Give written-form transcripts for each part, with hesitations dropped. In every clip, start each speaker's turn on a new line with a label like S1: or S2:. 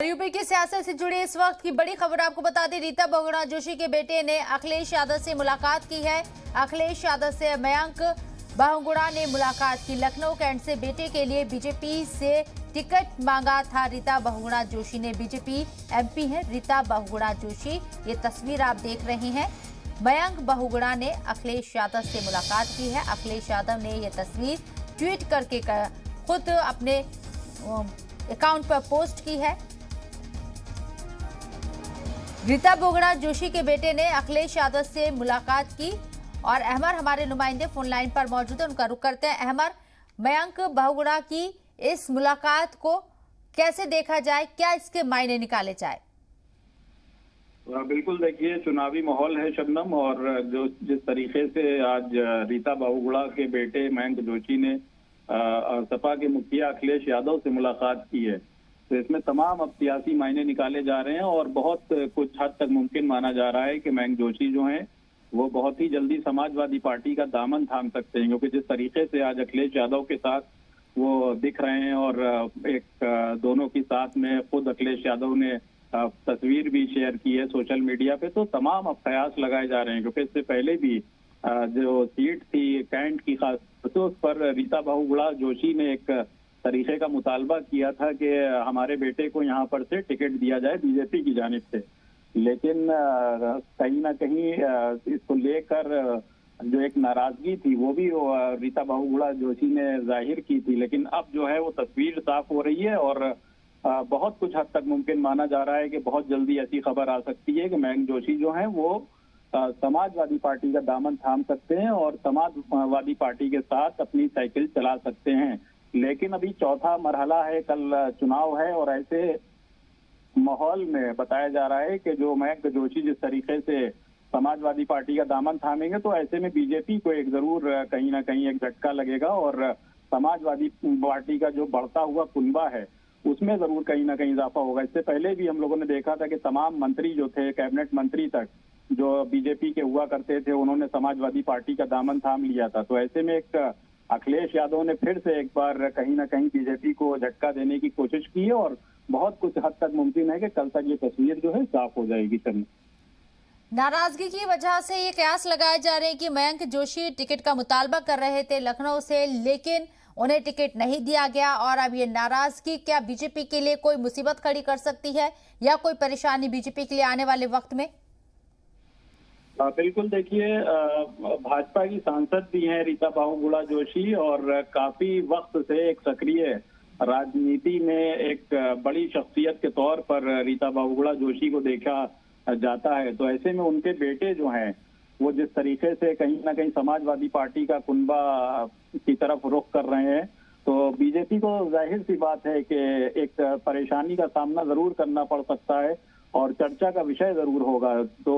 S1: UP की सियासत से जुड़ी इस वक्त की बड़ी खबर आपको बता दें। रीता बहुगुणा जोशी के बेटे ने अखिलेश यादव से मुलाकात की है। अखिलेश यादव से मयंक बहुगुणा ने मुलाकात की। लखनऊ कैंट से बेटे के लिए बीजेपी से टिकट मांगा था। रीता बहुगुणा जोशी ने बीजेपी एमपी है रीता बहुगुणा जोशी, ये तस्वीर आप देख रहे हैं। मयंक बहुगुणा ने अखिलेश यादव से मुलाकात की है। अखिलेश यादव ने ये तस्वीर ट्वीट करके खुद अपने अकाउंट पर पोस्ट की है। रीता बहुगुणा जोशी के बेटे ने अखिलेश यादव से मुलाकात की और अहमर हमारे नुमाइंदे फोन लाइन पर मौजूद है, उनका रुख करते हैं। अहमर, मयंक बहुगुणा की इस मुलाकात को कैसे देखा जाए, क्या इसके मायने निकाले जाए?
S2: बिल्कुल, देखिए चुनावी माहौल है शबनम, और जो जिस तरीके से आज रीता बहुगुणा के बेटे मयंक जोशी ने सपा के मुखिया अखिलेश यादव से मुलाकात की है, तो इसमें तमाम अब सियासी मायने निकाले जा रहे हैं और बहुत कुछ हद तक मुमकिन माना जा रहा है कि मयंक जोशी जो हैं वो बहुत ही जल्दी समाजवादी पार्टी का दामन थाम सकते हैं, क्योंकि जिस तरीके से आज अखिलेश यादव के साथ वो दिख रहे हैं और एक दोनों की साथ में खुद अखिलेश यादव ने तस्वीर भी शेयर की है सोशल मीडिया पे, तो तमाम अब कयास लगाए जा रहे हैं। क्योंकि इससे पहले भी जो सीट थी कैंट की खास, तो उस पर रीता बहुगुणा जोशी ने एक तरीके का मुतालबा किया था कि हमारे बेटे को यहाँ पर से टिकट दिया जाए बीजेपी की जानिब से, लेकिन कहीं ना कहीं इसको लेकर जो एक नाराजगी थी वो भी रीता बहुगुणा जोशी ने जाहिर की थी। लेकिन अब जो है वो तस्वीर साफ हो रही है और बहुत कुछ हद तक मुमकिन माना जा रहा है कि बहुत जल्दी ऐसी खबर आ सकती है कि मयंक जोशी जो है वो समाजवादी पार्टी का दामन थाम सकते हैं और समाजवादी पार्टी के साथ अपनी साइकिल चला सकते हैं। लेकिन अभी चौथा मरहला है, कल चुनाव है, और ऐसे माहौल में बताया जा रहा है कि जो मयंक जोशी जिस तरीके से समाजवादी पार्टी का दामन थामेंगे, तो ऐसे में बीजेपी को एक जरूर कहीं ना कहीं एक झटका लगेगा और समाजवादी पार्टी का जो बढ़ता हुआ कुनबा है उसमें जरूर कहीं ना कहीं इजाफा होगा। इससे पहले भी हम लोगों ने देखा था कि तमाम मंत्री जो थे, कैबिनेट मंत्री तक जो बीजेपी के हुआ करते थे, उन्होंने समाजवादी पार्टी का दामन थाम लिया था। तो ऐसे में एक अखिलेश यादव ने फिर से एक बार कहीं ना कहीं बीजेपी को झटका देने की कोशिश की है और बहुत कुछ हद तक मुमकिन है कि कल तक ये तस्वीर जो है साफ हो जाएगी। सर,
S1: नाराजगी की वजह से ये कयास लगाए जा रहे हैं कि मयंक जोशी टिकट का मुतालबा कर रहे थे लखनऊ से, लेकिन उन्हें टिकट नहीं दिया गया और अब ये नाराजगी क्या बीजेपी के लिए कोई मुसीबत खड़ी कर सकती है या कोई परेशानी बीजेपी के लिए आने वाले वक्त में?
S2: बिल्कुल, देखिए भाजपा की सांसद भी हैं रीता बहुगुणा जोशी और काफी वक्त से एक सक्रिय राजनीति में एक बड़ी शख्सियत के तौर पर रीता बहुगुणा जोशी को देखा जाता है। तो ऐसे में उनके बेटे जो हैं वो जिस तरीके से कहीं ना कहीं समाजवादी पार्टी का कुनबा की तरफ रुख कर रहे हैं, तो बीजेपी को जाहिर सी बात है कि एक परेशानी का सामना जरूर करना पड़ सकता है और चर्चा का विषय जरूर होगा। तो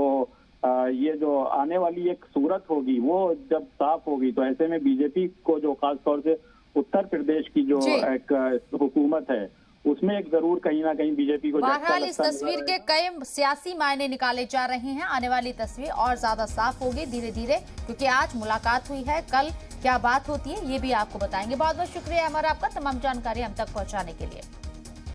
S2: ये जो आने वाली एक सूरत होगी वो जब साफ होगी, तो ऐसे में बीजेपी को जो खास तौर से उत्तर प्रदेश की जो एक हुकूमत है उसमें एक जरूर कहीं ना कहीं बीजेपी को
S1: बहरहाल इस तस्वीर के कई सियासी मायने निकाले जा रहे हैं। आने वाली तस्वीर और ज्यादा साफ होगी धीरे धीरे, क्योंकि आज मुलाकात हुई है, कल क्या बात होती है ये भी आपको बताएंगे। बहुत बहुत शुक्रिया अमर आपका तमाम जानकारी हम तक पहुंचाने के लिए।